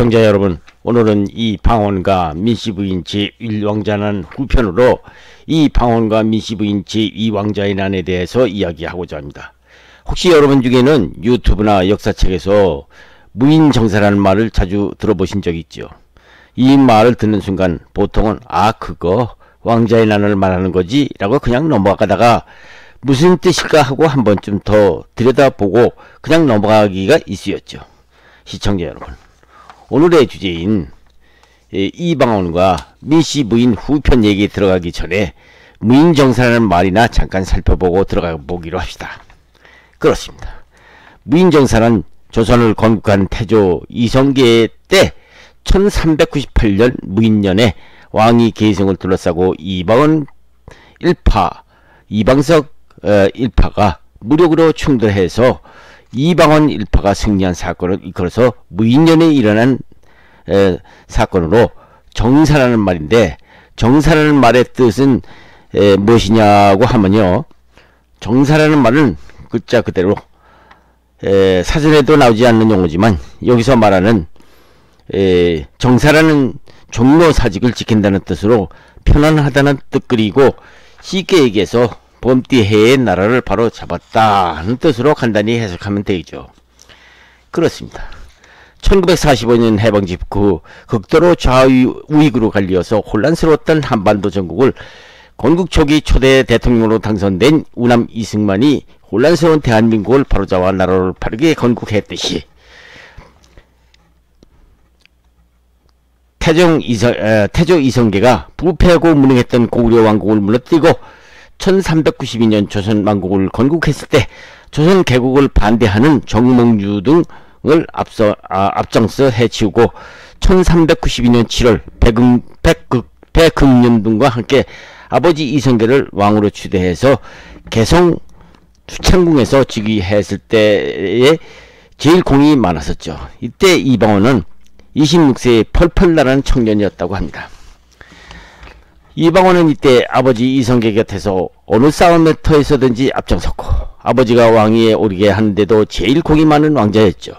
시청자 여러분, 오늘은 이 방언과 민씨 부인 제1왕자난 후편으로 이 방언과 민씨 부인 제2왕자의 난에 대해서 이야기하고자 합니다. 혹시 여러분 중에는 유튜브나 역사책에서 무인정사라는 말을 자주 들어보신 적이 있죠. 이 말을 듣는 순간 보통은 그거 왕자의 난을 말하는 거지 라고 그냥 넘어가다가 무슨 뜻일까 하고 한 번쯤 더 들여다보고 그냥 넘어가기가 일쑤였죠. 시청자 여러분, 오늘의 주제인 이방원과 민씨 부인 후편 얘기 들어가기 전에 무인정사라는 말이나 잠깐 살펴보고 들어가 보기로 합시다. 그렇습니다. 무인정사는 조선을 건국한 태조 이성계 때 1398년 무인년에 왕위 계승을 둘러싸고 이방원 이방석 일파가 무력으로 충돌해서 이방원 일파가 승리한 사건을 이끌어서 무인년에 일어난 사건으로 정사라는 말인데, 정사라는 말의 뜻은 무엇이냐고 하면요, 정사라는 말은 글자 그대로 사전에도 나오지 않는 용어지만 여기서 말하는 정사라는 종로사직을 지킨다는 뜻으로 편안하다는 뜻그리고 쉽게 얘기해서 범띠해의 나라를 바로 잡았다 하는 뜻으로 간단히 해석하면 되죠. 그렇습니다. 1945년 해방 직후 극도로 좌우익으로 갈리어서 혼란스러웠던 한반도 전국을 건국 초기 초대 대통령으로 당선된 우남 이승만이 혼란스러운 대한민국을 바로잡아 나라를 빠르게 건국했듯이 태조 이성계가 부패하고 무능했던 고구려 왕국을 무너뜨리고 1392년 조선 왕국을 건국했을 때 조선 개국을 반대하는 정몽주 등을 앞장서 해치우고 1392년 7월 백극년 등과 함께 아버지 이성계를 왕으로 추대해서 개성 수창궁에서 즉위했을 때에 제일 공이 많았었죠. 이때 이방원은 26세의 펄펄 나라는 청년이었다고 합니다. 이방원은 이때 아버지 이성계 곁에서 어느 싸움터에서든지 앞장섰고 아버지가 왕위에 오르게 하는데도 제일 공이 많은 왕자였죠.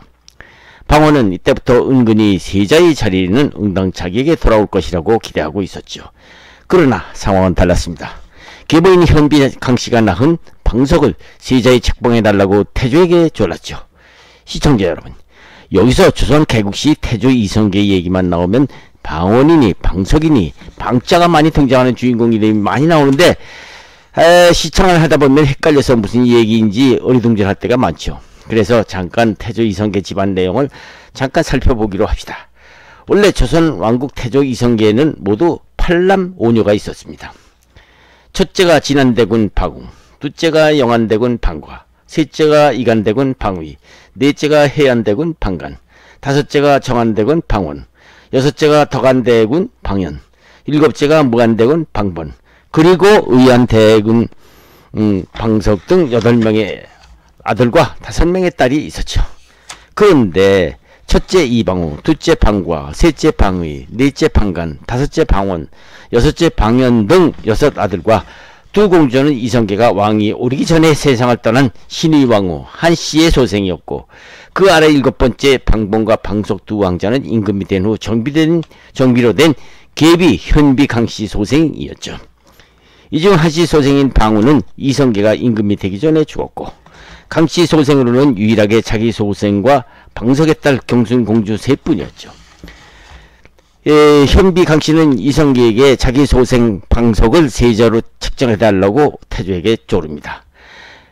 방원은 이때부터 은근히 세자의 자리는 응당 자기에게 돌아올 것이라고 기대하고 있었죠. 그러나 상황은 달랐습니다. 계보인 현비 강씨가 낳은 방석을 세자의 책봉해 달라고 태조에게 졸랐죠. 시청자 여러분, 여기서 조선 개국시 태조 이성계 얘기만 나오면 방원이니 방석이니 방자가 많이 등장하는 주인공 이름이 많이 나오는데 시청을 하다 보면 헷갈려서 무슨 얘기인지 어리둥절할 때가 많죠. 그래서 잠깐 태조 이성계 집안 내용을 잠깐 살펴보기로 합시다. 원래 조선 왕국 태조 이성계에는 모두 8남 5녀가 있었습니다. 첫째가 진안대군 박웅, 둘째가 영안대군 방과, 셋째가 이간대군 방위, 넷째가 해안대군 방간, 다섯째가 정안대군 방원, 여섯째가 덕안대군 방연, 일곱째가 무안대군 방번, 그리고 의안대군 방석 등 8명의 아들과 5명의 딸이 있었죠. 그런데 첫째 이방우, 둘째 방과, 셋째 방의, 넷째 방간, 다섯째 방원, 여섯째 방연 등 6아들과 두 공주는 이성계가 왕이 오르기 전에 세상을 떠난 신의왕후 한씨의 소생이었고, 그 아래 7번째 방본과 방석 두 왕자는 임금이 된 후 정비로 된 계비 현비 강씨 소생이었죠. 이 중 한씨 소생인 방우는 이성계가 임금이 되기 전에 죽었고, 강씨 소생으로는 유일하게 자기 소생과 방석의 딸 경순공주 셋뿐이었죠. 현비 강씨는 이성계에게 자기 소생 방석을 세자로 책정해달라고 태조에게 조릅니다.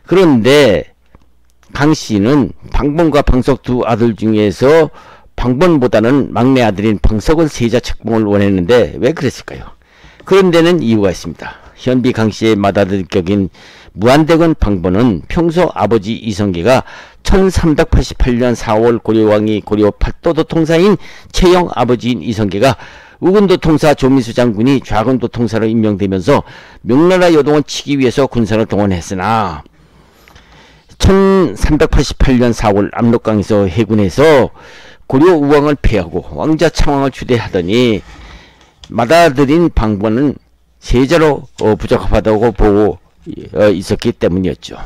그런데 강씨는 방본과 방석 두 아들 중에서 방본보다는 막내 아들인 방석을 세자 책봉을 원했는데 왜 그랬을까요? 그런 데는 이유가 있습니다. 현비 강씨의 맏아들 격인 무안대군 방본은 평소 아버지 이성계가 1388년 4월 고려왕이 고려 팔도도 통사인 채영 아버지인 이성계가 우군도 통사 조미수 장군이 좌군도 통사로 임명되면서 명나라 요동을 치기 위해서 군사를 동원했으나 1388년 4월 압록강에서 해군에서 고려 우왕을 패하고 왕자 창왕을 추대하더니 맏아들인 방본은 세자로 부적합하다고 보고 있었기 때문이었죠.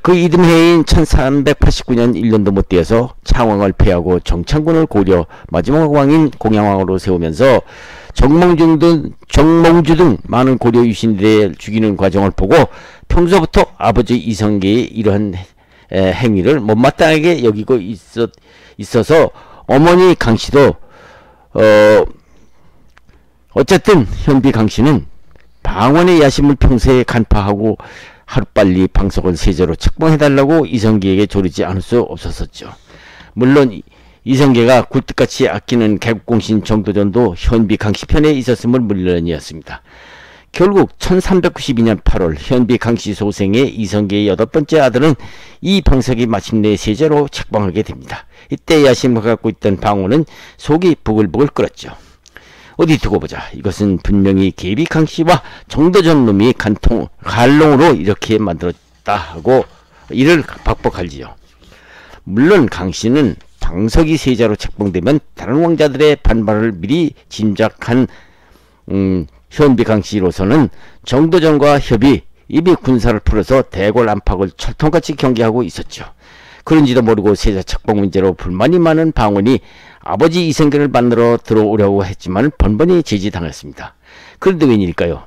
그 이듬해인 1389년 1년도 못 되어서 창왕을 폐하고 정창군을 고려 마지막 왕인 공양왕으로 세우면서 정몽주 등 많은 고려 유신들을 죽이는 과정을 보고 평소부터 아버지 이성계의 이러한 행위를 못마땅하게 여기고 있어서 어머니 강씨도 어쨌든 현비 강씨는 방언의 야심을 평소에 간파하고 하루빨리 방석을 세자로 책봉해달라고 이성계에게 조르지 않을 수 없었었죠. 물론 이성계가 굴뚝같이 아끼는 개국공신 정도전도 현비 강씨 편에 있었음을 물론이었습니다. 결국 1392년 8월 현비 강씨 소생의 이성계의 8번째 아들은 이 방석이 마침내 세자로 책봉하게 됩니다. 이때 야심을 갖고 있던 방언은 속이 부글부글 끓었죠. 어디 두고 보자. 이것은 분명히 계비 강씨와 정도전 놈이 갈롱으로 이렇게 만들었다 하고 이를 박복할지요. 물론 강씨는 방석이 세자로 책봉되면 다른 왕자들의 반발을 미리 짐작한 현비 강씨로서는 정도전과 협의 이미 군사를 풀어서 대궐 안팎을 철통같이 경계하고 있었죠. 그런지도 모르고 세자 책봉 문제로 불만이 많은 방언이 아버지 이성계를 만나러 들어오려고 했지만 번번이 제지당했습니다. 그런데 웬일일까요?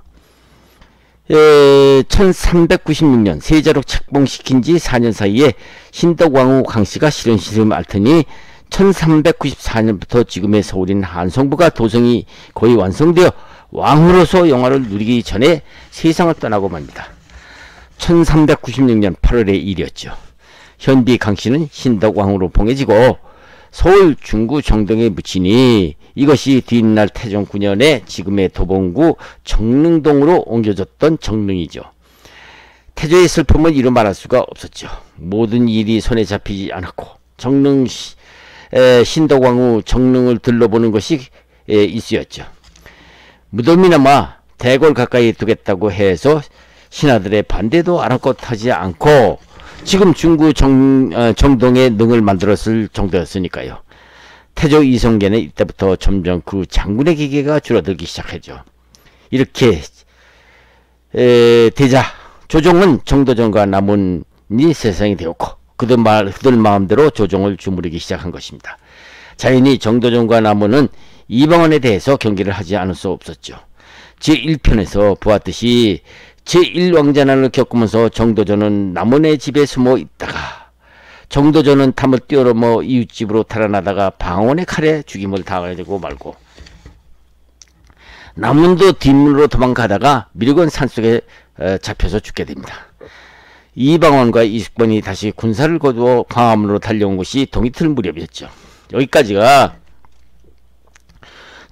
1396년 세자로 책봉시킨 지 4년 사이에 신덕왕후 강씨가 시름시름 앓더니 1394년부터 지금의 서울인 한성부가 도성이 거의 완성되어 왕후로서 영화를 누리기 전에 세상을 떠나고 맙니다. 1396년 8월의 일이었죠. 현비 강씨는 신덕왕후로 봉해지고 서울 중구 정동에 묻히니 이것이 뒷날 태종 9년에 지금의 도봉구 정릉동으로 옮겨졌던 정릉이죠. 태조의 슬픔을 이루 말할 수가 없었죠. 모든 일이 손에 잡히지 않았고 신덕왕후 정릉을 들러보는 것이 일쑤였죠. 무덤이나마 대궐 가까이 두겠다고 해서 신하들의 반대도 아랑곳하지 않고 지금 중구 정동에 능을 만들었을 정도였으니까요. 태조 이성계는 이때부터 점점 그 장군의 기계가 줄어들기 시작했죠. 이렇게 되자 조종은 정도전과 남원이 세상이 되었고 그들 마음대로 조종을 주무르기 시작한 것입니다. 자연히 정도전과 남원은 이방원에 대해서 경계를 하지 않을 수 없었죠. 제1편에서 보았듯이 제1왕자난을 겪으면서 정도전은 남원의 집에 숨어 있다가 정도전은 탐을 뛰어넘어 이웃집으로 달아나다가 방언의 칼에 죽임을 당하고 말고 남원도 뒷문으로 도망가다가 밀건 산속에 잡혀서 죽게 됩니다. 이방원과 이숙번이 다시 군사를 거두어 광화문으로 달려온 것이 동이틀 무렵이었죠. 여기까지가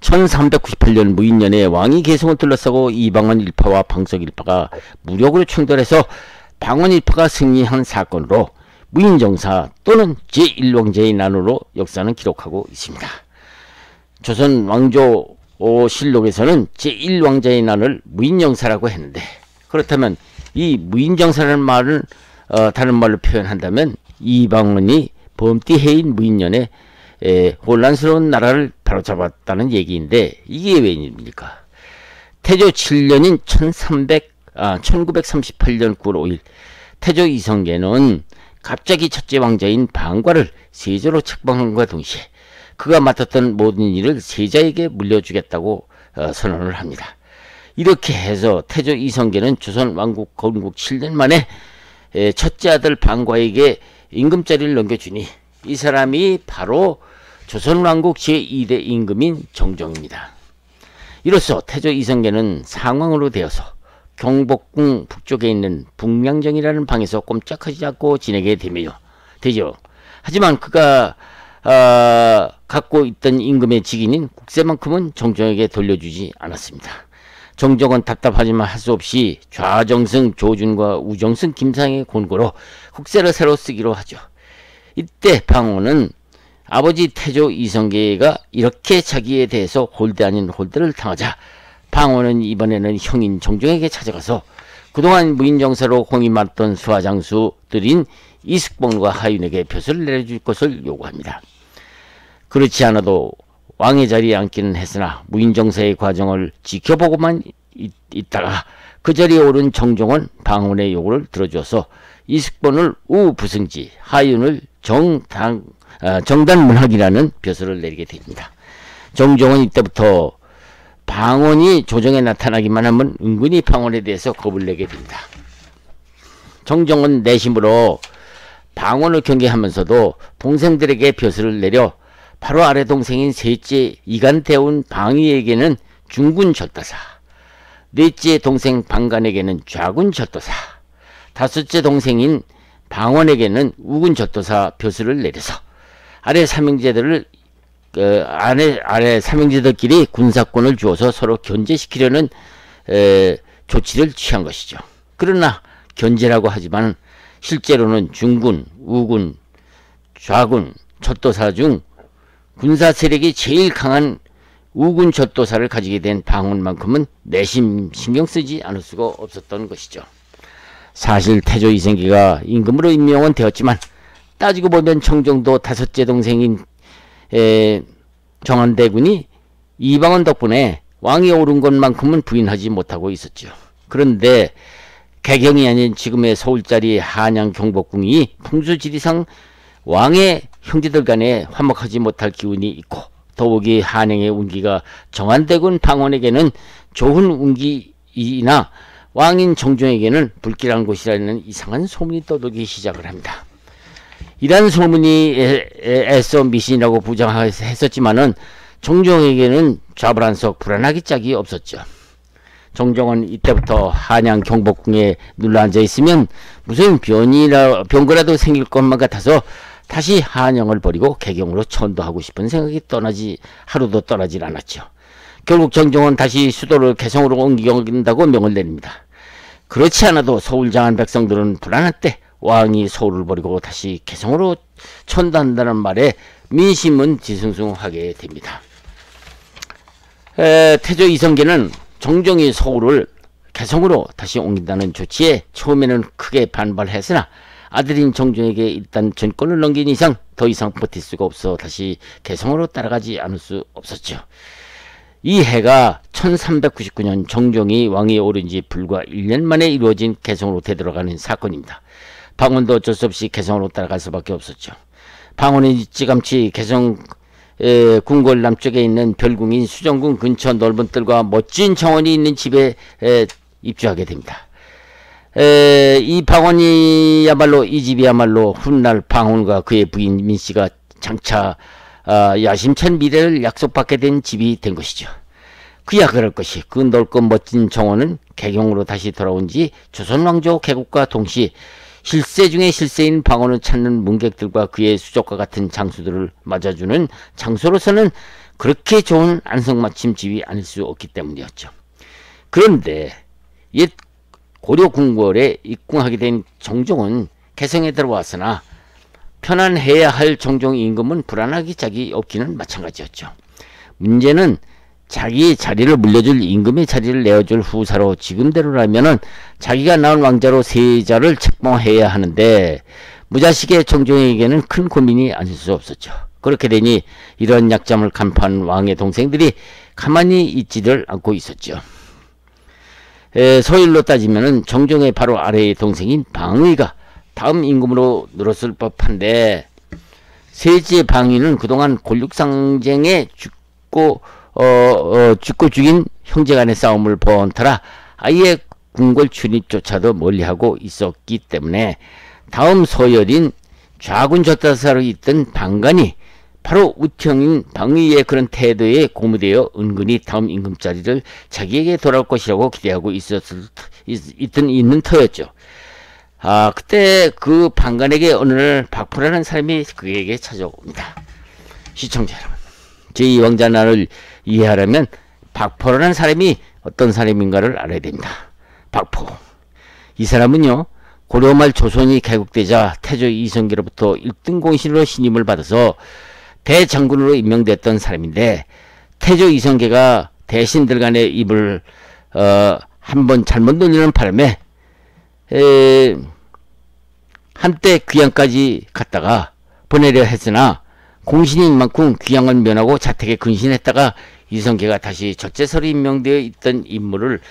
1398년 무인년에 왕이 개성을 둘러싸고 이방원 일파와 방석 일파가 무력으로 충돌해서 방원 일파가 승리한 사건으로 무인정사 또는 제1왕자의 난으로 역사는 기록하고 있습니다. 조선 왕조 실록에서는 제1왕자의 난을 무인정사라고 했는데 그렇다면 이 무인정사라는 말을 다른 말로 표현한다면 이방원이 범띠해인 무인년에 혼란스러운 나라를 바로잡았다는 얘기인데 이게 웬일입니까? 태조 7년인 1938년 9월 5일 태조 이성계는 갑자기 첫째 왕자인 방과를 세자로 책봉함과 동시에 그가 맡았던 모든 일을 세자에게 물려주겠다고 선언을 합니다. 이렇게 해서 태조 이성계는 조선 왕국 건국 7년 만에 첫째 아들 방과에게 임금자리를 넘겨주니 이 사람이 바로 조선왕국 제2대 임금인 정종입니다. 이로써 태조 이성계는 상왕으로 되어서 경복궁 북쪽에 있는 북량정이라는 방에서 꼼짝하지 않고 지내게 되죠. 하지만 그가 갖고 있던 임금의 직인인 국세만큼은 정종에게 돌려주지 않았습니다. 정종은 답답하지만 할 수 없이 좌정승 조준과 우정승 김상의 권고로 국세를 새로 쓰기로 하죠. 이때 방언은 아버지 태조 이성계가 이렇게 자기에 대해서 홀대 아닌 홀대를 당하자 방언은 이번에는 형인 정종에게 찾아가서 그동안 무인정사로 공이 많던 수하장수들인 이숙봉과 하윤에게 벼슬을 내려줄 것을 요구합니다. 그렇지 않아도 왕의 자리에 앉기는 했으나 무인정사의 과정을 지켜보고만 있다가 그 자리에 오른 정종은 방언의 요구를 들어주어서 이숙본을 우부승지, 하윤을 정단문학이라는 벼슬을 내리게 됩니다. 정종은 이때부터 방언이 조정에 나타나기만 하면 은근히 방언에 대해서 겁을 내게 됩니다. 정종은 내심으로 방언을 경계하면서도 동생들에게 벼슬을 내려 바로 아래 동생인 셋째 이간대운 방위에게는 중군절도사, 넷째 동생 방간에게는 좌군절도사, 다섯째 동생인 방원에게는 우군절도사 벼슬을 내려서 아래 삼형제들끼리 군사권을 주어서 서로 견제시키려는 조치를 취한 것이죠. 그러나 견제라고 하지만 실제로는 중군, 우군, 좌군, 절도사 중 군사 세력이 제일 강한 우군 절도사를 가지게 된 방언만큼은 내심 신경 쓰지 않을 수가 없었던 것이죠. 사실 태조 이성계가 임금으로 임명은 되었지만 따지고 보면 정종도 다섯째 동생인 정한대군이 이방원 덕분에 왕이 오른 것만큼은 부인하지 못하고 있었죠. 그런데 개경이 아닌 지금의 서울자리 한양 경복궁이 풍수지리상 왕의 형제들 간에 화목하지 못할 기운이 있고 더욱이 한양의 운기가 정한대군 방언에게는 좋은 운기이나 왕인 정종에게는 불길한 곳이라는 이상한 소문이 떠돌기 시작을 합니다. 이러한 소문이 애써 미신이라고 부정했었지만은 정종에게는 좌불안석 불안하기 짝이 없었죠. 정종은 이때부터 한양 경복궁에 눌러앉아 있으면 무슨 병거라도 생길 것만 같아서 다시 한양을 버리고 개경으로 천도하고 싶은 생각이 하루도 떠나질 않았죠. 결국 정종은 다시 수도를 개성으로 옮긴다고 명을 내립니다. 그렇지 않아도 서울 장안 백성들은 불안할 때 왕이 서울을 버리고 다시 개성으로 천도한다는 말에 민심은 뒤숭숭하게 됩니다. 태조 이성계는 정종이 서울을 개성으로 다시 옮긴다는 조치에 처음에는 크게 반발했으나 아들인 정종에게 일단 전권을 넘긴 이상 더 이상 버틸 수가 없어 다시 개성으로 따라가지 않을 수 없었죠. 이 해가 1399년 정종이 왕위에 오른 지 불과 1년 만에 이루어진 개성으로 되돌아가는 사건입니다. 방언도 어쩔 수 없이 개성으로 따라갈 수밖에 없었죠. 방언은 일찌감치 개성 궁궐 남쪽에 있는 별궁인 수정궁 근처 넓은 뜰과 멋진 정원이 있는 집에 입주하게 됩니다. 이 집이야말로 훗날 방언과 그의 부인 민씨가 장차 야심찬 미래를 약속받게 된 집이 된 것이죠. 그야 그럴 것이 그 넓고 멋진 정원은 개경으로 다시 돌아온 지 조선왕조 개국과 동시 실세 중에 실세인 방언을 찾는 문객들과 그의 수족과 같은 장수들을 맞아주는 장소로서는 그렇게 좋은 안성맞춤 집이 아닐 수 없기 때문이었죠. 그런데 옛 고려 궁궐에 입궁하게 된 정종은 개성에 들어왔으나 편안해야 할 정종 임금은 불안하기 짝이 없기는 마찬가지였죠. 문제는 자기 자리를 물려줄 임금의 자리를 내어줄 후사로 지금대로라면은 자기가 낳은 왕자로 세자를 책봉해야 하는데 무자식의 정종에게는 큰 고민이 아닐 수 없었죠. 그렇게 되니 이런 약점을 간파한 왕의 동생들이 가만히 있지를 않고 있었죠. 서일로 따지면은 정종의 바로 아래의 동생인 방의가 다음 임금으로 늘었을 법한데 셋째 방위는 그동안 골육상쟁에 죽고 죽인 형제간의 싸움을 번터라 아예 궁궐 출입조차도 멀리하고 있었기 때문에 다음 서열인 좌군절도사로 있던 방간이 바로 우형인 방위의 그런 태도에 고무되어 은근히 다음 임금 자리를 자기에게 돌아올 것이라고 기대하고 있는 터였죠. 그때 그 방간에게 어느 날 박포라는 사람이 그에게 찾아옵니다. 시청자 여러분, 제2왕자나를 이해하려면 박포라는 사람이 어떤 사람인가를 알아야 됩니다. 박포. 이 사람은요, 고려말 조선이 개국되자 태조 이성계로부터 1등 공신으로 신임을 받아서 대장군으로 임명됐던 사람인데 태조 이성계가 대신들 간의 입을 한번 잘못 놀리는 바람에 한때 귀양까지 갔다가 보내려 했으나 공신인 만큼 귀양을 면하고 자택에 근신했다가 이성계가 다시 적재설에 임명되어 있던 인물을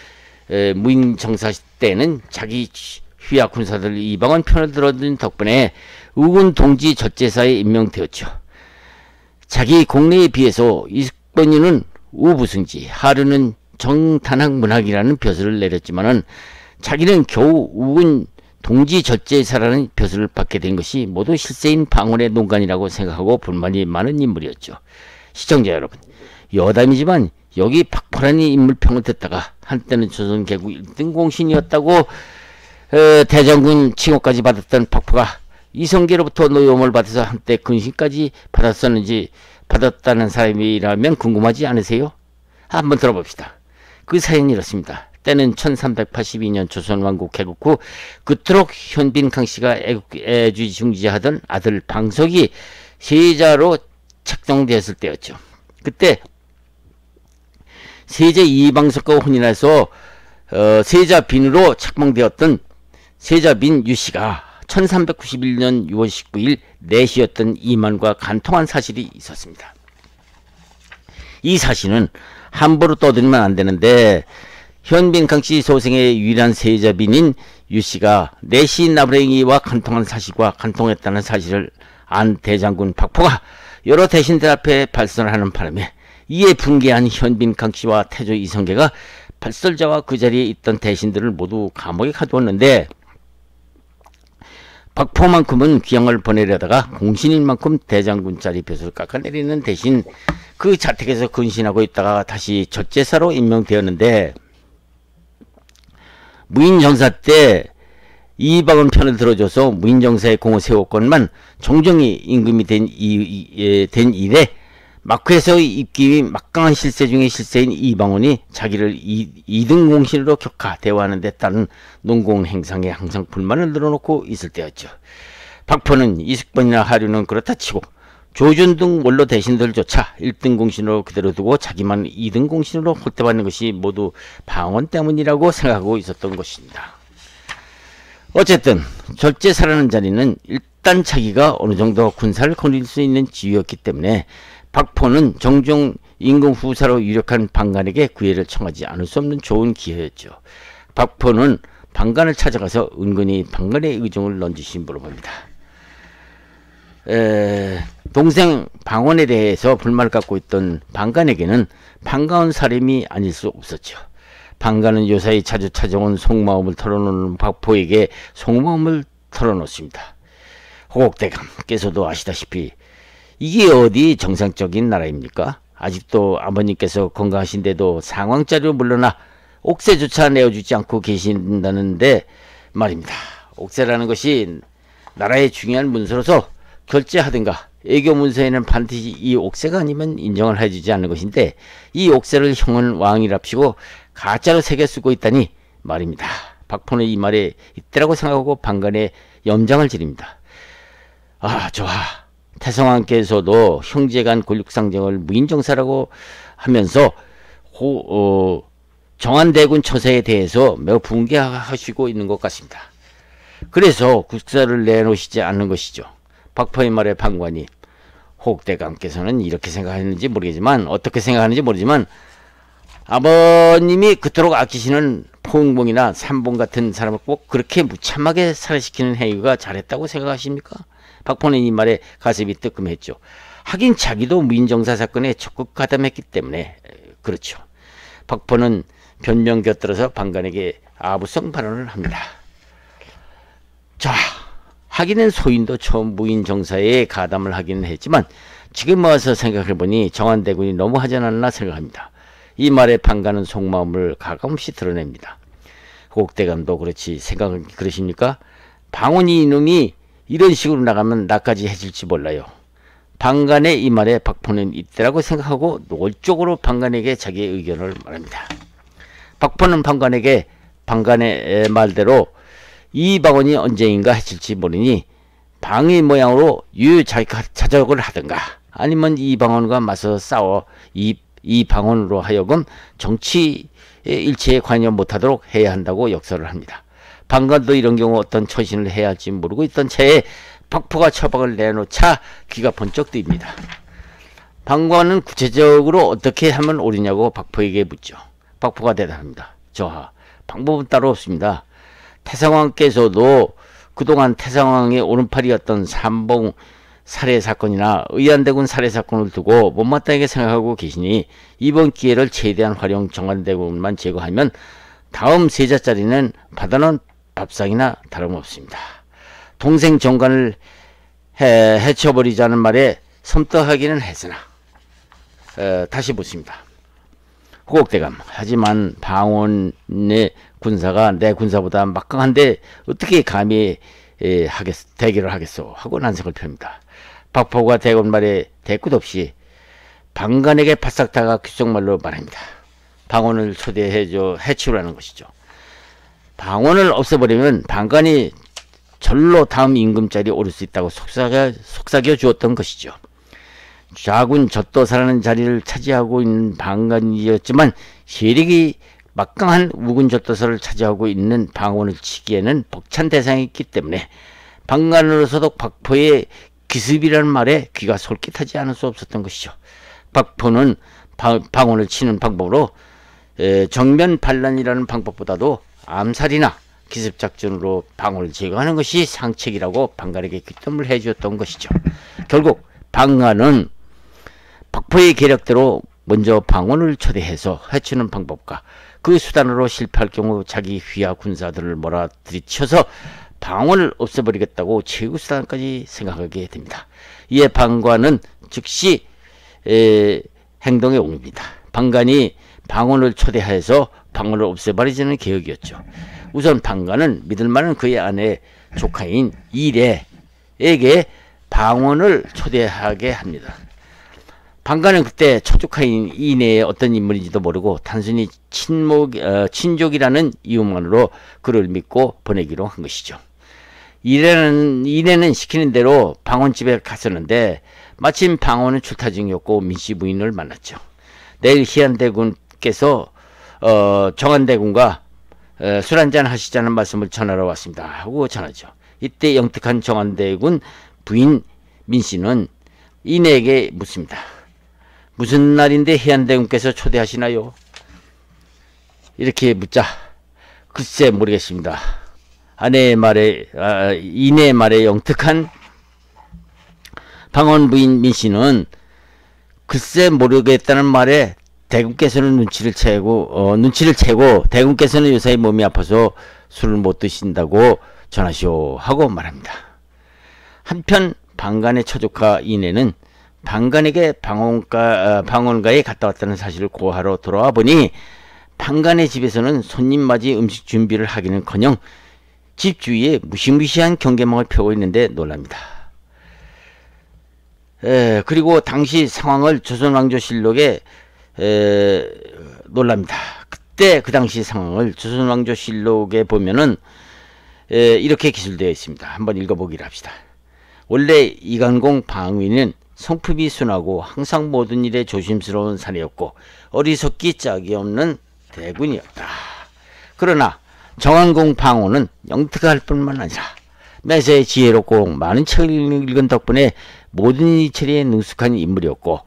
무인정사 때는 자기 휘하 군사들 이방원 편을 들어준 덕분에 우군 동지 젖제사에 임명되었죠. 자기 공례에 비해서 이승권이는 우부승지, 하류는 정탄학문학이라는 벼슬을 내렸지만은 자기는 겨우 우군 동지 젖제사라는 벼슬을 받게 된 것이 모두 실세인 방언의 농간이라고 생각하고 불만이 많은 인물이었죠. 시청자 여러분, 여담이지만 여기 박포라는 인물평을 듣다가 한때는 조선 개국 1등 공신이었다고 대장군 칭호까지 받았던 박포가 이성계로부터 노여움을 받아서 한때 근신까지 받았다는 사람이라면 궁금하지 않으세요? 한번 들어봅시다. 그 사연이 이렇습니다. 때는 1382년 조선왕국 개국 후 그토록 현빈 강씨가 애지중지하던 아들 방석이 세자로 책정되었을 때였죠. 그때 세자 이방석과 혼인해서 세자빈으로 책봉되었던 세자빈 유씨가 1391년 6월 19일 내시였던 이만과 간통한 사실이 있었습니다. 이 사실은 함부로 떠들면 안 되는데 현빈 강씨 소생의 유일한 세자빈인 유씨가 내시 나부랭이와 간통한 사실과 간통했다는 사실을 안 대장군 박포가 여러 대신들 앞에 발설을 하는 바람에 이에 분개한 현빈 강씨와 태조 이성계가 발설자와 그 자리에 있던 대신들을 모두 감옥에 가두었는데 박포만큼은 귀양을 보내려다가 공신인 만큼 대장군짜리 벼슬을 깎아내리는 대신 그 자택에서 근신하고 있다가 다시 젖제사로 임명되었는데 무인정사 때 이방원 편을 들어줘서 무인정사의 공을 세웠건만 종종이 임금이 된 일에 막회에서의 입김이 막강한 실세 중의 실세인 이방원이 자기를 2등 공신으로 격하 대우하는 데 따른 농공행상에 항상 불만을 늘어놓고 있을 때였죠. 박포는 이승권이나 하류는 그렇다 치고 조준 등 원로 대신들조차 1등 공신으로 그대로 두고 자기만 2등 공신으로 홀대받는 것이 모두 방언 때문이라고 생각하고 있었던 것입니다. 어쨌든 젖제사라는 자리는 일단 자기가 어느 정도 군사를 거닐 수 있는 지위였기 때문에 박포는 종종 임금 후사로 유력한 방간에게 구애를 청하지 않을 수 없는 좋은 기회였죠. 박포는 방간을 찾아가서 은근히 방간의 의중을 넌지시 물어봅니다. 동생 방원에 대해서 불만을 갖고 있던 방간에게는 반가운 사람이 아닐 수 없었죠. 방간은 요사이 자주 찾아온 속마음을 털어놓는 박포에게 속마음을 털어놓습니다. 호곡대감께서도 아시다시피 이게 어디 정상적인 나라입니까? 아직도 아버님께서 건강하신데도 상황자료 물러나 옥세조차 내어주지 않고 계신다는데 말입니다. 옥세라는 것이 나라의 중요한 문서로서 결제하든가 애교 문서에는 반드시 이 옥세가 아니면 인정을 해주지 않는 것인데 이 옥세를 형은 왕이랍시고 가짜로 새겨 쓰고 있다니 말입니다. 박포는 이 말에 있더라고 생각하고 방간에 염장을 지릅니다. 아, 좋아. 태성왕께서도 형제간 권력상정을 무인정사라고 하면서 정한대군 처세에 대해서 매우 분개하시고 있는 것 같습니다. 그래서 국사를 내놓으시지 않는 것이죠. 박포의 말에 방관이 호국대감께서는 이렇게 생각하는지 모르겠지만 어떻게 생각하는지 모르지만 아버님이 그토록 아끼시는 포응봉이나 삼봉 같은 사람을 꼭 그렇게 무참하게 살해시키는 행위가 잘했다고 생각하십니까? 박포는 이 말에 가슴이 뜨끔했죠. 하긴 자기도 무인정사 사건에 적극 가담했기 때문에 그렇죠. 박포는 변명 곁들여서 방간에게 아부성 발언을 합니다. 자, 하기는 소인도 처음 무인정사에 가담을 하기는 했지만 지금 와서 생각해보니 정한대군이 너무 하지 않았나 생각합니다. 이 말에 방간은 속마음을 가감없이 드러냅니다. 호국대감도 그렇지 생각은 그러십니까? 방원이 이놈이 이런 식으로 나가면 나까지 해줄지 몰라요. 방간의 이 말에 박포는 이때라고 생각하고 노골적으로 방간에게 자기의 의견을 말합니다. 박포는 방간에게 방간의 말대로 이 방언이 언제인가 해줄지 모르니 방의 모양으로 유자적을 하든가 아니면 이 방언과 맞서 싸워 이 방언으로 하여금 정치 일체에 관여 못하도록 해야 한다고 역설을 합니다. 방간도 이런 경우 어떤 처신을 해야 할지 모르고 있던 채에 박포가 처방을 내놓자 귀가 번쩍 뜨입니다. 방관은 구체적으로 어떻게 하면 옳으냐고 박포에게 묻죠. 박포가 대답합니다. 저하 방법은 따로 없습니다. 태상왕께서도 그동안 태상왕의 오른팔이었던 삼봉 살해 사건이나 의안대군 살해 사건을 두고 못마땅하게 생각하고 계시니 이번 기회를 최대한 활용 정안대군만 제거하면 다음 세자짜리는 받아놓은 밥상이나 다름없습니다. 동생 정관을 해쳐버리자는 말에 섬뜩하기는 했으나 다시 묻습니다. 호곡대감, 하지만 방언의 군사가 내 군사보다 막강한데 어떻게 감히 대결을 하겠소 하고 난색을 펴니다. 박포가 대군 말에 대꾸도 없이 방간에게 바싹 다가 귓속말로 말합니다. 방언을 초대해줘 해치우라는 것이죠. 방언을 없애버리면 방간이 절로 다음 임금자리에 오를 수 있다고 속삭여 주었던 것이죠. 좌군 젖도사라는 자리를 차지하고 있는 방간이었지만 세력이 막강한 우군 젖도사를 차지하고 있는 방언을 치기에는 벅찬 대상이었기 때문에 방간으로서도 박포의 기습이라는 말에 귀가 솔깃하지 않을 수 없었던 것이죠. 박포는 방언을 치는 방법으로 정면 반란이라는 방법보다도 암살이나 기습작전으로 방언을 제거하는 것이 상책이라고 방간에게 귀뜸을 해주었던 것이죠. 결국 방간은 박포의 계략대로 먼저 방언을 초대해서 해치는 방법과 그 수단으로 실패할 경우 자기 휘하 군사들을 몰아들이쳐서 방언을 없애버리겠다고 최후 수단까지 생각하게 됩니다. 이에 방관은 즉시 행동에 옮깁니다. 방간이 방언을 초대해서 방언을 없애버리자는 계획이었죠. 우선 방간은 믿을만한 그의 아내 조카인 이래에게 방언을 초대하게 합니다. 방간은 그때 초조카인 이내의 어떤 인물인지도 모르고 단순히 친족이라는 이유만으로 그를 믿고 보내기로 한 것이죠. 이내는 시키는 대로 방언집에 갔었는데 마침 방언은 출타 중이었고 민씨 부인을 만났죠. 내일 희안대군께서 정안대군과 술 한잔 하시자는 말씀을 전하러 왔습니다 하고 전하죠. 이때 영특한 정안대군 부인 민씨는 이내에게 묻습니다. 무슨 날인데 희안대군께서 초대하시나요? 이렇게 묻자 글쎄 모르겠습니다. 이내의 말에 영특한 방언 부인 민씨는 글쎄 모르겠다는 말에 대군께서는 눈치를 채고 대군께서는 요새 몸이 아파서 술을 못 드신다고 전하시오 하고 말합니다. 한편 방간의 처조카 이내는 방간에게 방언가에 갔다 왔다는 사실을 고하러 돌아와 보니 방간의 집에서는 손님 맞이 음식 준비를 하기는커녕 집 주위에 무시무시한 경계망을 펴고 있는데 놀랍니다. 그리고 당시 상황을 조선왕조실록에 놀랍니다. 그때 그 당시 상황을 조선왕조실록에 보면은 이렇게 기술되어 있습니다. 한번 읽어보기를 합시다. 원래 이간공 방위는 성품이 순하고 항상 모든 일에 조심스러운 사내였고 어리석기 짝이 없는 대군이었다. 그러나 정안공 방호는 영특할 뿐만 아니라 매사에 지혜롭고 많은 책을 읽은 덕분에 모든 일처리에 능숙한 인물이었고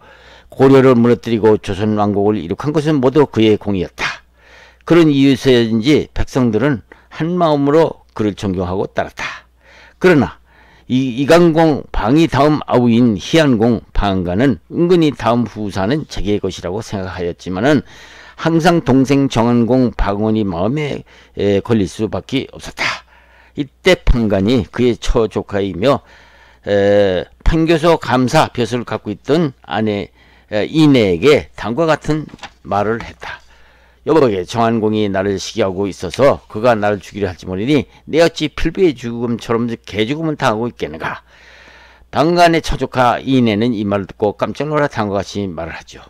고려를 무너뜨리고 조선 왕국을 이룩한 것은 모두 그의 공이었다. 그런 이유에서인지 백성들은 한마음으로 그를 존경하고 따랐다. 그러나 이간공 방이 다음 아우인 희안공 방가는 은근히 다음 후사는 자기의 것이라고 생각하였지만은 항상 동생 정안공 방원이 마음에 걸릴 수밖에 없었다. 이때 판간이 그의 처조카이며 판교소 감사 벼슬을 갖고 있던 아내 이내에게 다음과 같은 말을 했다. 여보게 정안공이 나를 시기하고 있어서 그가 나를 죽이려 할지 모르니 내 어찌 필부의 죽음처럼 개죽음을 당하고 있겠는가. 방간의 처조카 이내는 이 말을 듣고 깜짝 놀라 다음과 같이 말을 하죠.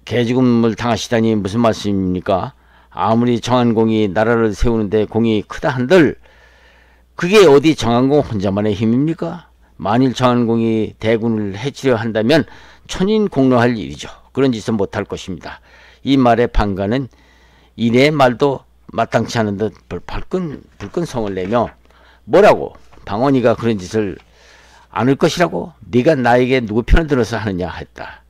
개죽음을 당하시다니 무슨 말씀입니까? 아무리 정안공이 나라를 세우는데 공이 크다 한들 그게 어디 정안공 혼자만의 힘입니까? 만일 정안공이 대군을 해치려 한다면 천인공노할 일이죠. 그런 짓은 못할 것입니다. 이 말에 방간은 이내의 말도 마땅치 않은 듯 불끈 성을 내며 뭐라고 방언이가 그런 짓을 않을 것이라고 네가 나에게 누구 편을 들어서 하느냐 했다.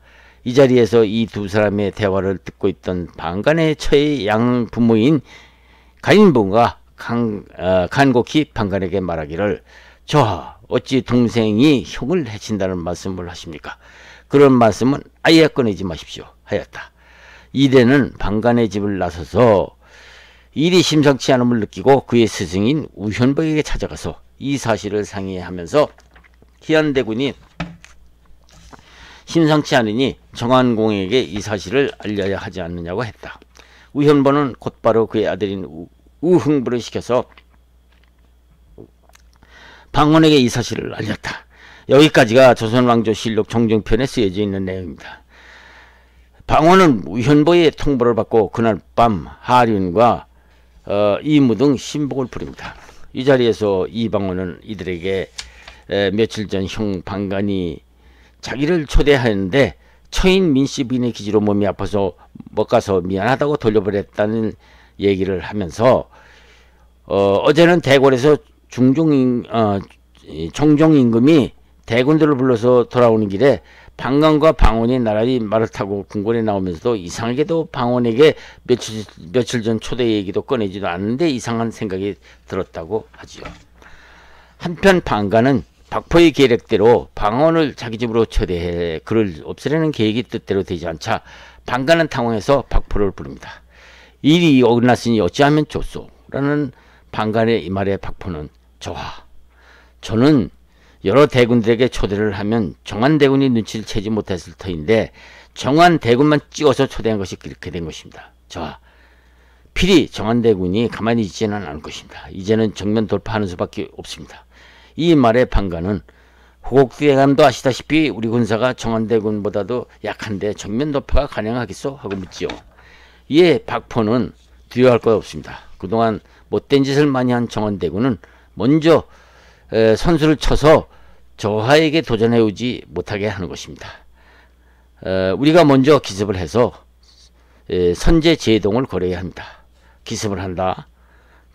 이 자리에서 이 두 사람의 대화를 듣고 있던 방간의 처의 양 부모인 가인본과 간곡히 방간에게 말하기를 저하 어찌 동생이 형을 해친다는 말씀을 하십니까? 그런 말씀은 아예 꺼내지 마십시오 하였다. 이대는 방간의 집을 나서서 일이 심상치 않음을 느끼고 그의 스승인 우현복에게 찾아가서 이 사실을 상의하면서 희안대군이 심상치 않으니 정한공에게 이 사실을 알려야 하지 않느냐고 했다. 우현복은 곧바로 그의 아들인 우흥부를 시켜서 방원에게 이 사실을 알렸다. 여기까지가 조선왕조실록 정종편에 쓰여져 있는 내용입니다. 방원은 우현복의 통보를 받고 그날 밤 하륜과 이무 등 신복을 부립니다. 이 자리에서 이방원은 이들에게 며칠 전 형 방간이 자기를 초대하였는데 처인 민씨 부인의 기지로 몸이 아파서 못 가서 미안하다고 돌려보냈다는 얘기를 하면서 어제는 대궐에서 정종임금이 대군들을 불러서 돌아오는 길에 방간과 방원이 나란히 말을 타고 궁궐에 나오면서도 이상하게도 방원에게 며칠 전 초대 얘기도 꺼내지도 않는데 이상한 생각이 들었다고 하지요. 한편 방간은 박포의 계획대로 방원을 자기 집으로 초대해 그를 없애려는 계획이 뜻대로 되지 않자 방간은 당황해서 박포를 부릅니다. 일이 어긋났으니 어찌하면 좋소? 라는 방간의 이 말에 박포는 저하, 저는 여러 대군들에게 초대를 하면 정한대군이 눈치를 채지 못했을 터인데 정한대군만 찍어서 초대한 것이 그렇게 된 것입니다. 저하, 필히 정한대군이 가만히 있지는 않을 것입니다. 이제는 정면 돌파하는 수밖에 없습니다. 이 말에 방간은 호곡대감도 아시다시피 우리 군사가 정한대군보다도 약한데 정면 돌파가 가능하겠소? 하고 묻지요. 이에 박포는 두려워할 것 없습니다. 그동안 못된 짓을 많이 한 정한대군은 먼저 선수를 쳐서 저하에게 도전해오지 못하게 하는 것입니다. 우리가 먼저 기습을 해서 선제 제동을 걸어야 합니다. 기습을 한다.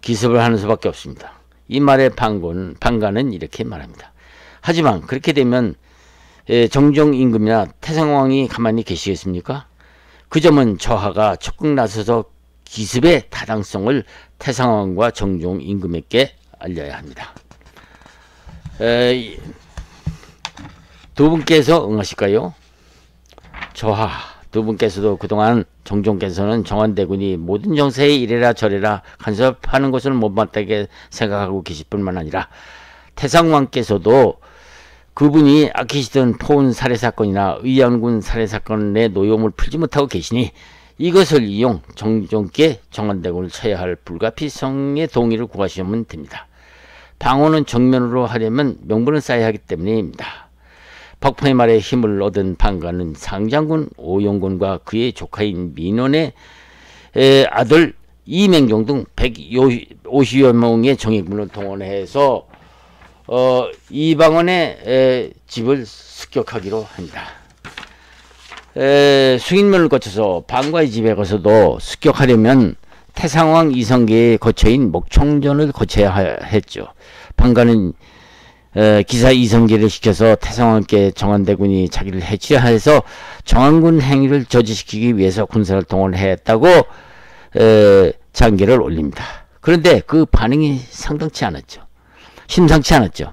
기습을 하는 수밖에 없습니다. 이 말에 방간은 이렇게 말합니다. 하지만 그렇게 되면 정종임금이나 태상왕이 가만히 계시겠습니까? 그 점은 저하가 적극 나서서 기습의 타당성을 태상왕과 정종임금에게 알려야 합니다. 두 분께서 응하실까요? 저하, 두 분께서도 그동안 정종께서는 정한대군이 모든 정세에 이래라 저래라 간섭하는 것을 못마땅하게 생각하고 계실 뿐만 아니라 태상왕께서도 그분이 아끼시던 포운 살해사건이나 의양군 살해사건의 노여움을 풀지 못하고 계시니 이것을 이용 정종께 정한대군을 쳐야 할 불가피성의 동의를 구하시면 됩니다. 방어는 정면으로 하려면 명분을 쌓아야 하기 때문입니다. 박포의 말에 힘을 얻은 방간은 상장군 오영군과 그의 조카인 민원의 아들 이맹종 등 150여 명의 정예군을 동원해서 이방원의 집을 습격하기로 합니다. 수인면을 거쳐서 방과의 집에 가서도 습격하려면 태상왕 이성계의 거처인 목청전을 거쳐야 했죠. 방간은 기사 이성계를 시켜서 태상왕께 정한대군이 자기를 해치려 해서 정한군 행위를 저지시키기 위해서 군사를 동원했다고 장계를 올립니다. 그런데 그 반응이 상당치 않았죠. 심상치 않았죠.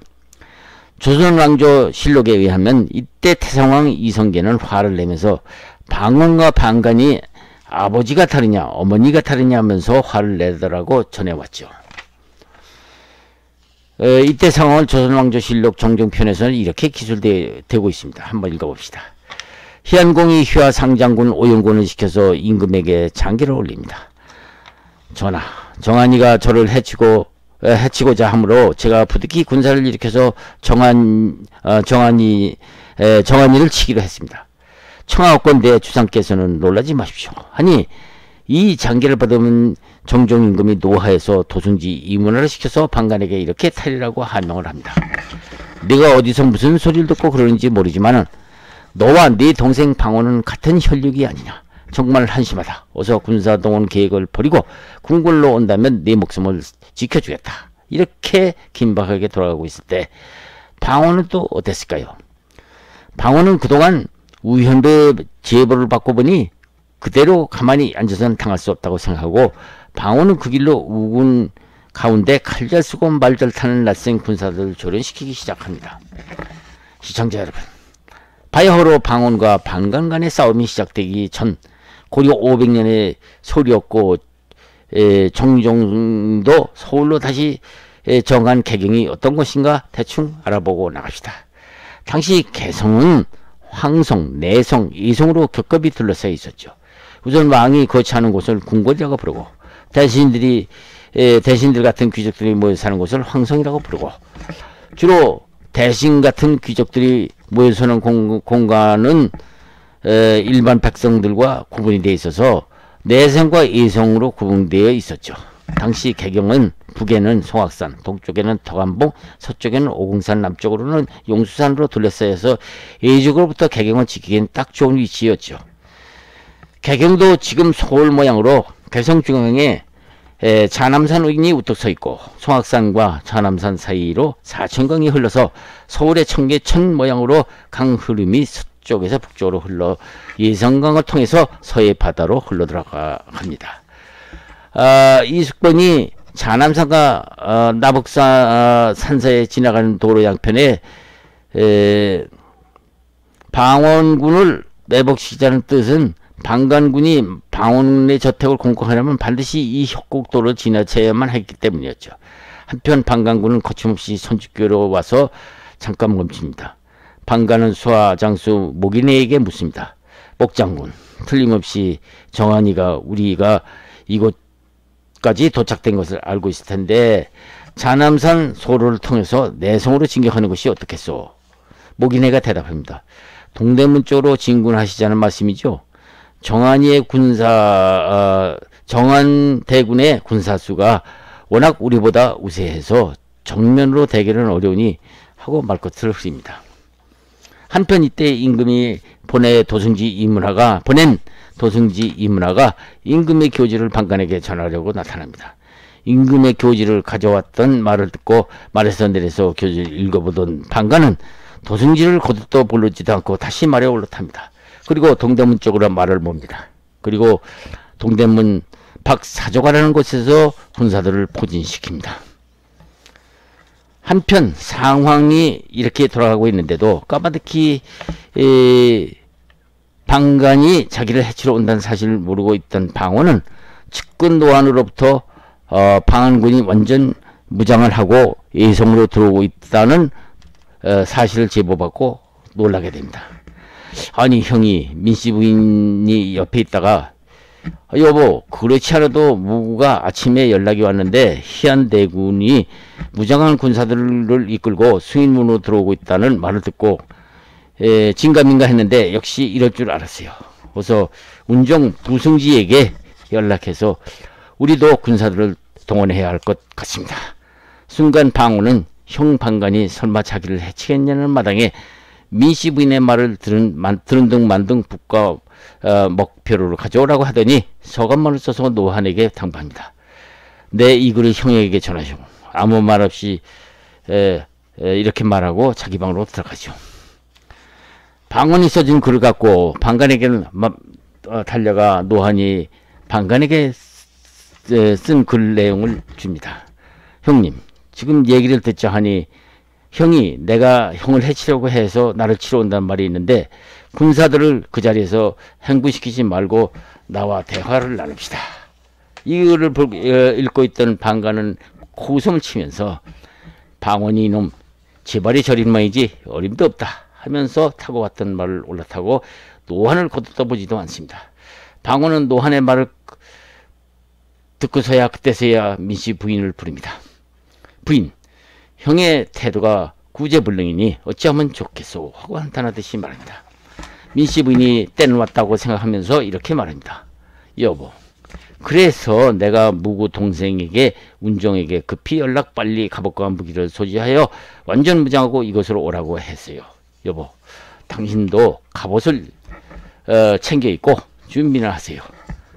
조선왕조실록에 의하면 이때 태상왕 이성계는 화를 내면서 방원과 방간이 아버지가 다르냐 어머니가 다르냐 하면서 화를 내더라고 전해왔죠. 이때 상황을 조선왕조실록 정종편에서는 이렇게 기술되고 있습니다. 한번 읽어봅시다. 희안공이 휘하 상장군 오영군을 시켜서 임금에게 장계를 올립니다. 전하, 정한이가 저를 해치고자 하므로 제가 부득이 군사를 일으켜서 정한이를 치기로 했습니다. 청하옵건대 주상께서는 놀라지 마십시오. 아니 이 장계를 받으면 정종임금이 노하에서 도승지 이문화를 시켜서 방간에게 이렇게 탈이라고 하명을 합니다. 네가 어디서 무슨 소리를 듣고 그러는지 모르지만은 너와 네 동생 방원은 같은 혈육이 아니냐. 정말 한심하다. 어서 군사동원 계획을 버리고 궁궐로 온다면 네 목숨을 지켜주겠다. 이렇게 긴박하게 돌아가고 있을 때 방원은 또 어땠을까요? 방원은 그동안 우현배 제보를 받고 보니 그대로 가만히 앉아서는 당할 수 없다고 생각하고 방원은 그 길로 우군 가운데 칼 잘 쓰고 말 잘 타는 낯선 군사들을 조련시키기 시작합니다. 시청자 여러분, 바야흐로 방언과 방간 간의 싸움이 시작되기 전 고려 500년의 소리였고 정종도 서울로 다시 정한 개경이 어떤 것인가 대충 알아보고 나갑시다. 당시 개성은 황성, 내성, 이성으로 겹겹이 둘러싸여 있었죠. 우선 왕이 거처하는 곳을 궁궐이라고 부르고 대신들 같은 귀족들이 모여 사는 곳을 황성이라고 부르고 주로 대신 같은 귀족들이 모여 사는 공간은 일반 백성들과 구분이 되어 있어서 내성과 이성으로 구분되어 있었죠. 당시 개경은 북에는 송악산, 동쪽에는 덕암봉, 서쪽에는 오공산, 남쪽으로는 용수산으로 둘러싸여서 예적으로부터 개경을 지키기엔 딱 좋은 위치였죠. 개경도 지금 서울 모양으로 개성 중앙에 자남산 우인이 우뚝 서 있고 송악산과 자남산 사이로 사천강이 흘러서 서울의 청계천 모양으로 강 흐름이 서쪽에서 북쪽으로 흘러 예성강을 통해서 서해 바다로 흘러 들어갑니다. 이숙번이 자남산과 나북산 산사에 지나가는 도로 양편에 방원군을 매복시키자는 뜻은 방간군이 방원군의 저택을 공격하려면 반드시 이 협곡도를 지나쳐야만 했기 때문이었죠. 한편 방간군은 거침없이 선주교로 와서 잠깐 멈춥니다. 방간은 수하장수 목인에게 묻습니다. 목장군, 틀림없이 정한이가 우리가 이곳까지 도착된 것을 알고 있을 텐데 자남산 소로를 통해서 내성으로 진격하는 것이 어떻겠소? 목인애가 대답합니다. 동대문 쪽으로 진군하시자는 말씀이죠. 정한대군의 군사수가 워낙 우리보다 우세해서 정면으로 대결은 어려우니 하고 말끝을 흐립니다. 한편 이때 임금이 보낸 도승지 이문화가 임금의 교지를 방간에게 전하려고 나타납니다. 임금의 교지를 가져왔던 말을 듣고 말에서 내려서 교지를 읽어보던 방간은 도승지를 거듭도 부르지도 않고 다시 말에 올라탑니다. 그리고 동대문 쪽으로 말을 몹니다. 그리고 동대문 박사조가라는 곳에서 군사들을 포진시킵니다. 한편 상황이 이렇게 돌아가고 있는데도 까마득히 방간이 자기를 해치러 온다는 사실을 모르고 있던 방원은 측근 노한으로부터 방한군이 완전 무장을 하고 예성으로 들어오고 있다는 사실을 제보받고 놀라게 됩니다. 아니 형이 민씨 부인이 옆에 있다가 여보 그렇지 않아도 무구가 아침에 연락이 왔는데 희안대군이 무장한 군사들을 이끌고 수인문으로 들어오고 있다는 말을 듣고 진감인가 했는데 역시 이럴 줄 알았어요. 그래서 운정 부승지에게 연락해서 우리도 군사들을 동원해야 할 것 같습니다. 순간 방호는 형 방간이 설마 자기를 해치겠냐는 마당에 민씨 부인의 말을 들은 등 만등 북과 먹표를 가져오라고 하더니 서간말을 써서 노한에게 당부합니다. 내 이 글을 형에게 전하시오. 아무 말 없이 이렇게 말하고 자기 방으로 들어가죠. 방원이 써준 글을 갖고 방간에게는 달려가 노한이 방간에게 쓴 글 내용을 줍니다. 형님 지금 얘기를 듣자 하니 형이 내가 형을 해치려고 해서 나를 치러 온다는 말이 있는데 군사들을 그 자리에서 행군시키지 말고 나와 대화를 나눕시다. 이거를 읽고 있던 방간은 코웃음을 치면서 방원이 이놈 제발이 저린 모양이지 어림도 없다 하면서 타고 왔던 말을 올라타고 노한을 거듭떠보지도 않습니다. 방원은 노한의 말을 듣고서야 그때서야 민씨 부인을 부릅니다. 부인, 형의 태도가 구제불능이니 어찌하면 좋겠소 하고 한탄하듯이 말합니다. 민씨 부인이 때는 왔다고 생각하면서 이렇게 말합니다. 여보, 그래서 내가 무구 동생에게 운정에게 급히 연락 빨리 갑옷과 무기를 소지하여 완전 무장하고 이곳으로 오라고 했어요. 여보, 당신도 갑옷을 챙겨 입고 준비를 하세요.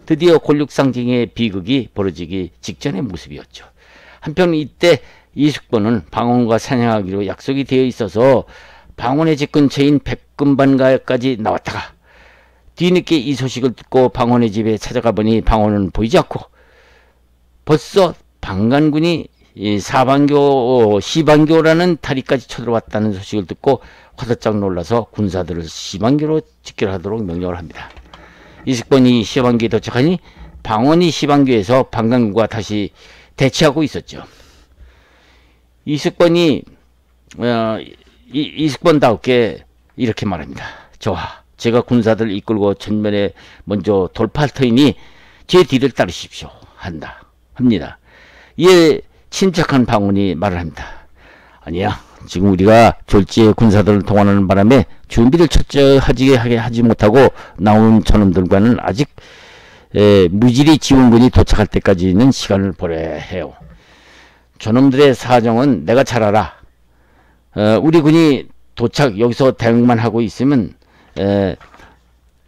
드디어 골육상징의 비극이 벌어지기 직전의 모습이었죠. 한편 이때 이숙번은 방원과 사냥하기로 약속이 되어 있어서 방원의 집 근처인 백금반가까지 나왔다가 뒤늦게 이 소식을 듣고 방원의 집에 찾아가 보니 방원은 보이지 않고 벌써 방간군이 이 시방교라는 다리까지 쳐들어왔다는 소식을 듣고 화들짝 놀라서 군사들을 시방교로 직결하도록 명령을 합니다. 이승권이 시방교에 도착하니 방원이 시방교에서 방간군과 다시 대치하고 있었죠. 이승권이 이승권다우게 이렇게 말합니다. 좋아, 제가 군사들 이끌고 전면에 먼저 돌파할 터이니 제 뒤를 따르십시오. 합니다. 이에 침착한 방원이 말을 합니다. 아니야, 지금 우리가 졸지에 군사들을 동원하는 바람에 준비를 철저하게 하지 못하고 나온 저놈들과는 아직 무지리 지원군이 도착할 때까지는 시간을 보내야 해요. 저놈들의 사정은 내가 잘 알아. 우리 군이 여기서 대응만 하고 있으면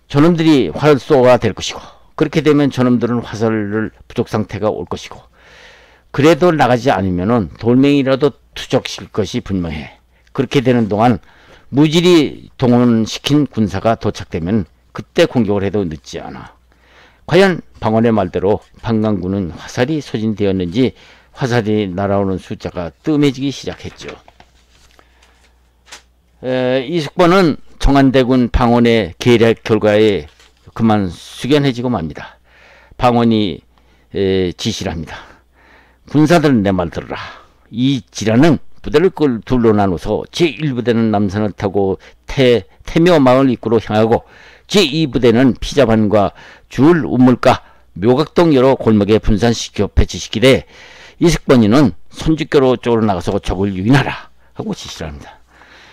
저놈들이 활쏘가 될 것이고, 그렇게 되면 저놈들은 화살을 부족 상태가 올 것이고, 그래도 나가지 않으면은 돌멩이라도 투적실 것이 분명해. 그렇게 되는 동안 무지리 동원시킨 군사가 도착되면 그때 공격을 해도 늦지 않아. 과연 방원의 말대로 방간군은 화살이 소진되었는지 화살이 날아오는 숫자가 뜸해지기 시작했죠. 이승권은 정한대군 방원의 계략 결과에 그만 숙연해지고 맙니다. 방원이 지시를 합니다. 군사들은 내 말 들으라. 이 지라는 부대를 둘로 나눠서 제1부대는 남산을 타고 태묘 마을 입구로 향하고, 제2부대는 피자반과 줄 우물가 묘각동 여러 골목에 분산시켜 배치시키되, 이승권이는 손짓교로 쪽으로 나가서 적을 유인하라 하고 지시를 합니다.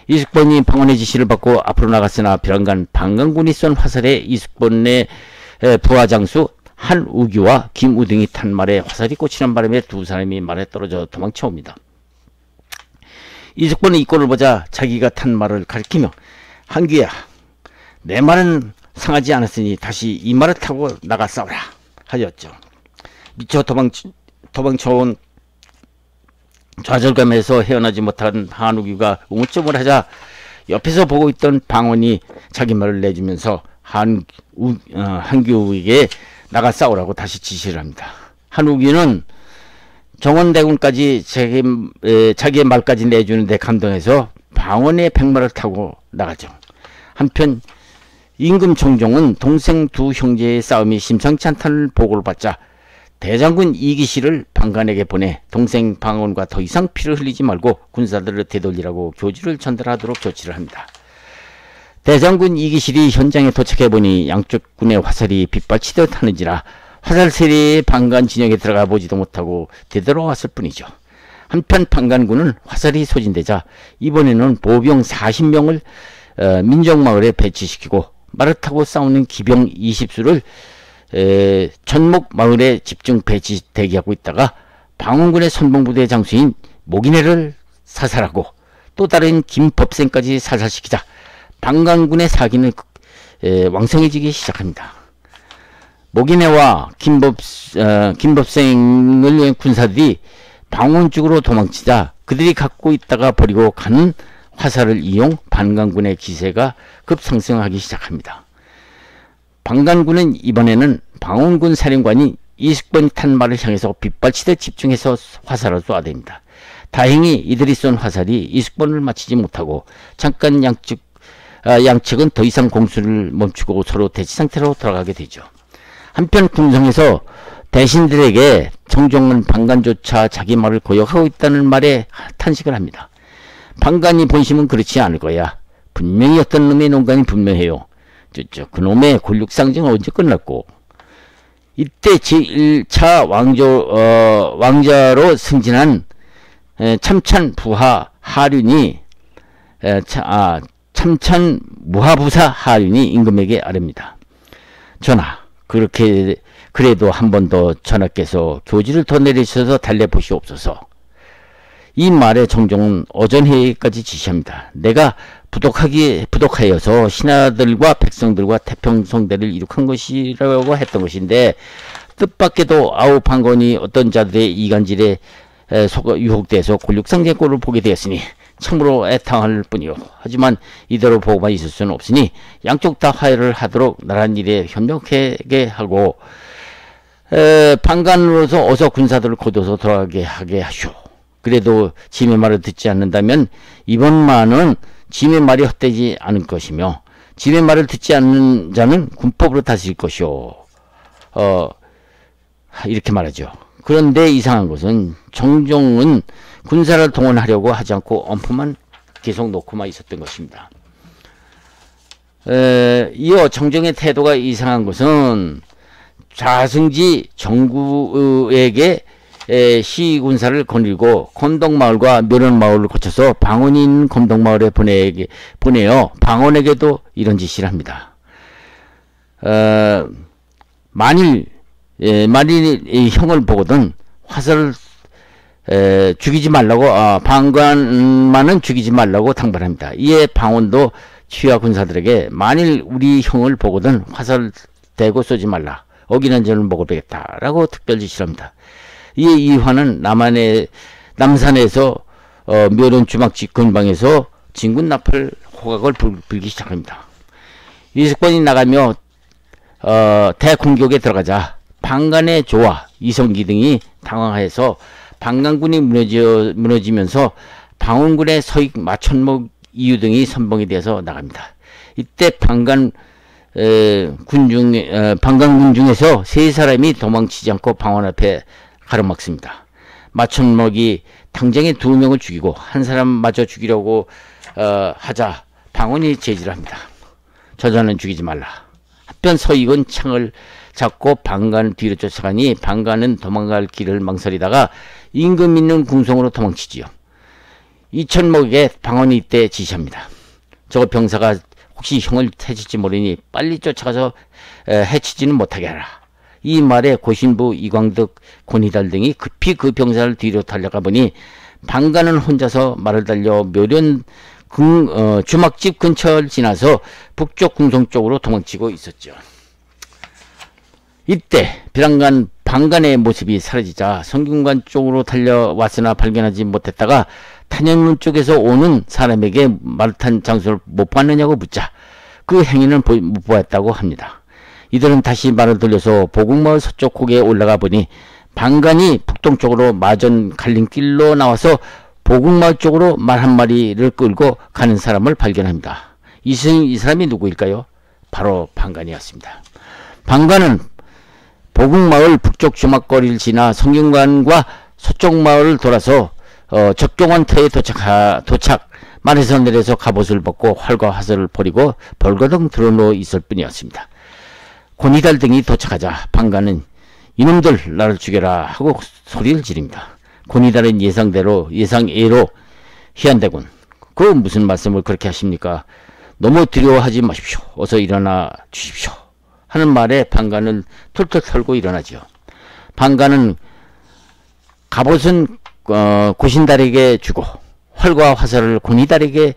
이승권이 방원의 지시를 받고 앞으로 나갔으나 벼랑간 방간군이 쏜 화살에 이승권의 부하장수 한우기와 김우등이 탄 말에 화살이 꽂히는 바람에 두 사람이 말에 떨어져 도망쳐옵니다. 이승권은 이 꼴을 보자 자기가 탄 말을 가리키며, 한규야, 내 말은 상하지 않았으니 다시 이 말을 타고 나가 싸우라 하였죠. 미처 도망쳐온 좌절감에서 헤어나지 못한 한우기가 우물쭈물 하자 옆에서 보고 있던 방원이 자기 말을 내주면서 한규에게 나가 싸우라고 다시 지시를 합니다. 한우기는 정원대군까지 자기의 말까지 내주는데 감동해서 방원의 백마를 타고 나가죠. 한편 임금 총종은 동생 두 형제의 싸움이 심상치 않다는 보고를 받자 대장군 이기실을 방간에게 보내 동생 방원과 더 이상 피를 흘리지 말고 군사들을 되돌리라고 교지를 전달하도록 조치를 합니다. 대장군 이기실이 현장에 도착해보니 양쪽 군의 화살이 빗발치듯 하는지라 화살 세례의 방간 진영에 들어가 보지도 못하고 되돌아왔을 뿐이죠. 한편 방간군은 화살이 소진되자 이번에는 보병 40명을 민정마을에 배치시키고 말을 타고 싸우는 기병 20수를 천목 마을에 집중 배치 대기하고 있다가 방원군의 선봉부대 장수인 모기내를 사살하고 또 다른 김법생까지 사살시키자 방간군의 사기는 왕성해지기 시작합니다. 모기내와 김법생을 위한 군사들이 방원 쪽으로 도망치자 그들이 갖고 있다가 버리고 가는 화살을 이용 방간군의 기세가 급상승하기 시작합니다. 방간군은 이번에는 방원군 사령관이 이승권이 탄 말을 향해서 빗발치듯 집중해서 화살을 쏘아댑니다. 다행히 이들이 쏜 화살이 이승권을 맞히지 못하고 잠깐 양측은 더 이상 공수를 멈추고 서로 대치 상태로 돌아가게 되죠. 한편 군성에서 대신들에게 정종은 방간조차 자기 말을 고역하고 있다는 말에 탄식을 합니다. 방간이 본심은 그렇지 않을 거야. 분명히 어떤 놈의 농간이 분명해요. 그놈의 권력상정은 언제 끝났고, 이때 제1차 왕자로 승진한 참찬 부하 하륜이 참찬 무하부사 하륜이 임금에게 아뢰입니다. 전하, 그래도 한 번 더 전하께서 교지를 더 내리셔서 달래보시옵소서. 이 말에 정종은 어전회의까지 지시합니다. 내가 부독하여서 신하들과 백성들과 태평성대를 이룩한 것이라고 했던 것인데, 뜻밖에도 아우 방건이 어떤 자들의 이간질에 유혹돼서 권력상쟁꼴을 보게 되었으니 참으로 애탕할 뿐이요. 하지만 이대로 보고만 있을 수는 없으니 양쪽 다 화해를 하도록 나란 일에 협력하게 하고 방간으로서 어서 군사들을 거둬서 돌아가게 하게 하쇼. 그래도 짐의 말을 듣지 않는다면 이번만은 짐의 말이 헛되지 않을 것이며 짐의 말을 듣지 않는 자는 군법으로 다스릴 것이오. 이렇게 말하죠. 그런데 이상한 것은 정종은 군사를 동원하려고 하지 않고 엄포만 계속 놓고만 있었던 것입니다. 이어 정종의 태도가 이상한 것은 좌승지 정구에게 시군사를 거느리고 검덕마을과 묘련마을을 거쳐서 방언이 있는 검덕마을에 보내어 방언에게도 이런 지시를 합니다. 만일 형을 보거든 화살을 죽이지 말라고 방관만은 죽이지 말라고 당부합니다. 이에 방언도 취하 군사들에게 만일 우리 형을 보거든 화살 대고 쏘지 말라. 어기는 죄를 먹어야겠다라고 특별 지시를 합니다. 이에 이화는 남산에서 묘련 주막집 근방에서 진군 나팔 호각을 불기 시작합니다. 이석번이 나가며 대공격에 들어가자 방간의 조와 이성기 등이 당황해서 방간군이 무너지면서 방원군의 서익 마천목 이유 등이 선봉이 되어서 나갑니다. 이때 방간군 중에서 세 사람이 도망치지 않고 방원 앞에 가로막습니다. 마천목이 당장에 2명을 죽이고 한 사람 마저 죽이려고 하자 방원이 제지를 합니다. 저자는 죽이지 말라. 한편 서익은 창을 잡고 방간 뒤로 쫓아가니 방간은 도망갈 길을 망설이다가 임금 있는 궁성으로 도망치지요. 이천목에게 방언이 이때 지시합니다. 저 병사가 혹시 형을 해칠지 모르니 빨리 쫓아가서 해치지는 못하게 하라. 이 말에 고신부 이광덕 권희달 등이 급히 그 병사를 뒤로 달려가 보니 방간은 혼자서 말을 달려 묘련 주막집 근처를 지나서 북쪽 궁성 쪽으로 도망치고 있었죠. 이때 방간의 모습이 사라지자 성균관 쪽으로 달려왔으나 발견하지 못했다가 탄현문 쪽에서 오는 사람에게 말 탄 장소를 못 봤느냐고 묻자 그 행위는 못 보았다고 합니다. 이들은 다시 말을 돌려서 보국마을 서쪽 고개에 올라가 보니 방간이 북동쪽으로 마전 갈림길로 나와서 보국마을 쪽으로 말 한 마리를 끌고 가는 사람을 발견합니다. 이 사람이 누구일까요? 바로 방간이었습니다. 방간은 보국마을 북쪽 주막거리를 지나 성균관과 서쪽 마을을 돌아서 적경원 터에 도착 말에서 내려서 갑옷을 벗고 활과 화살을 버리고 벌거덩 드러누워 있을 뿐이었습니다. 권희달 등이 도착하자 방간은 이놈들 나를 죽여라 하고 소리를 지릅니다. 권희달은 예상애로 희한대군. 그 무슨 말씀을 그렇게 하십니까? 너무 두려워하지 마십시오. 어서 일어나 주십시오. 하는 말에 방간은 툴툴 털고 일어나죠. 방간은 갑옷은 고신달에게 주고 활과 화살을 권희달에게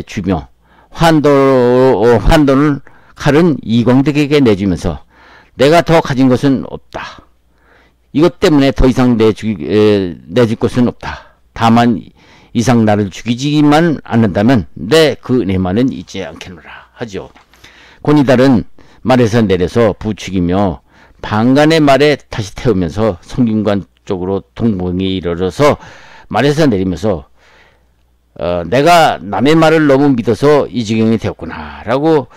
주며 환돈을 칼은 이광덕에게 내주면서 내가 더 가진 것은 없다. 이것 때문에 더 이상 내줄 것은 없다. 다만 이상 나를 죽이지만 않는다면 내 그 은혜만은 잊지 않겠노라 하죠. 권희달은 말에서 내려서 부추기며 방간의 말에 다시 태우면서 성균관 쪽으로 동봉이 이르러서 말에서 내리면서 내가 남의 말을 너무 믿어서 이 지경이 되었구나 라고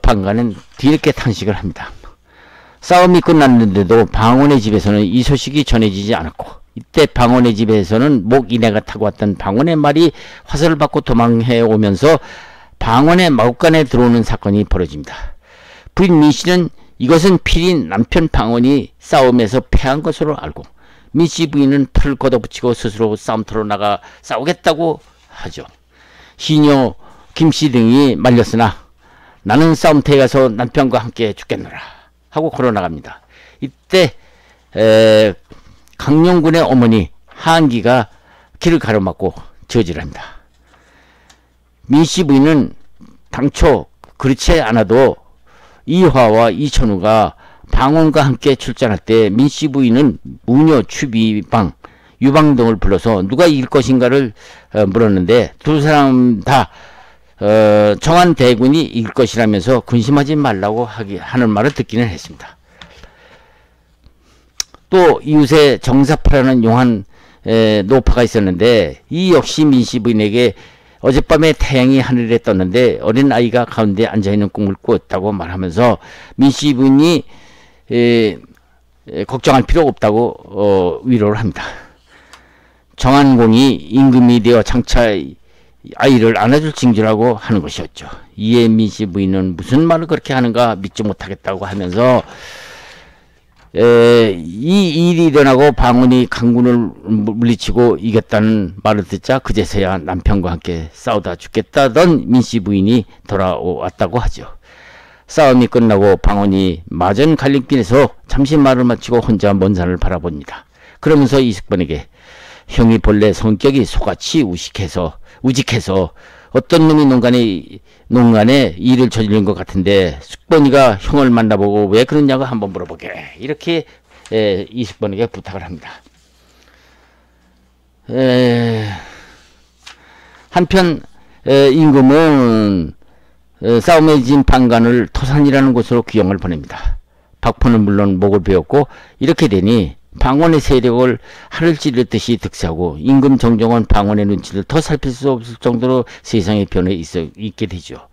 방간은 뒤늦게 탄식을 합니다. 싸움이 끝났는데도 방원의 집에서는 이 소식이 전해지지 않았고 이때 방원의 집에서는 목이내가 타고 왔던 방원의 말이 화살을 받고 도망해 오면서 방원의 마구간에 들어오는 사건이 벌어집니다. 부인 민씨는 이것은 필히 남편 방원이 싸움에서 패한 것으로 알고 민씨 부인은 팔을 걷어붙이고 스스로 싸움터로 나가 싸우겠다고 하죠. 시녀 김씨 등이 말렸으나 나는 싸움터에 가서 남편과 함께 죽겠노라 하고 걸어나갑니다. 이때 강룡군의 어머니 하한기가 길을 가로막고 저지합니다. 민씨 부인은 당초 그렇지 않아도 이화와 이천우가 방원과 함께 출전할 때 민씨 부인은 무녀, 추비방, 유방 등을 불러서 누가 이길 것인가를 물었는데 두 사람 다 정한 대군이 이길 것이라면서 근심하지 말라고 하는 말을 듣기는 했습니다. 또 이웃에 정사파라는 용한 노파가 있었는데, 이 역시 민씨 부인에게 어젯밤에 태양이 하늘에 떴는데 어린 아이가 가운데 앉아있는 꿈을 꾸었다고 말하면서 민씨 부인이 걱정할 필요 없다고 위로를 합니다. 정한공이 임금이 되어 장차 아이를 안아줄 징조라고 하는 것이었죠. 이에 민씨 부인은 무슨 말을 그렇게 하는가 믿지 못하겠다고 하면서 이 일이 일어나고 방언이 강군을 물리치고 이겼다는 말을 듣자 그제서야 남편과 함께 싸우다 죽겠다던 민씨 부인이 돌아왔다고 하죠. 싸움이 끝나고 방언이 맞은 갈림길에서 잠시 말을 마치고 혼자 먼 산을 바라봅니다. 그러면서 이숙번에게 형이 본래 성격이 소같이 우직해서 어떤 놈이 농간에 일을 저지른 것 같은데 숙번이가 형을 만나보고 왜 그러냐고 한번 물어보게, 이렇게 이숙번에게 부탁을 합니다. 한편 임금은 싸움에 진 방간을 토산이라는 곳으로 귀영을 보냅니다. 박포는 물론 목을 베었고, 이렇게 되니 방언의 세력을 하늘 찌르듯이 득세하고 임금 정종은 방언의 눈치를 더 살필 수 없을 정도로 세상의 변에 있게 되죠.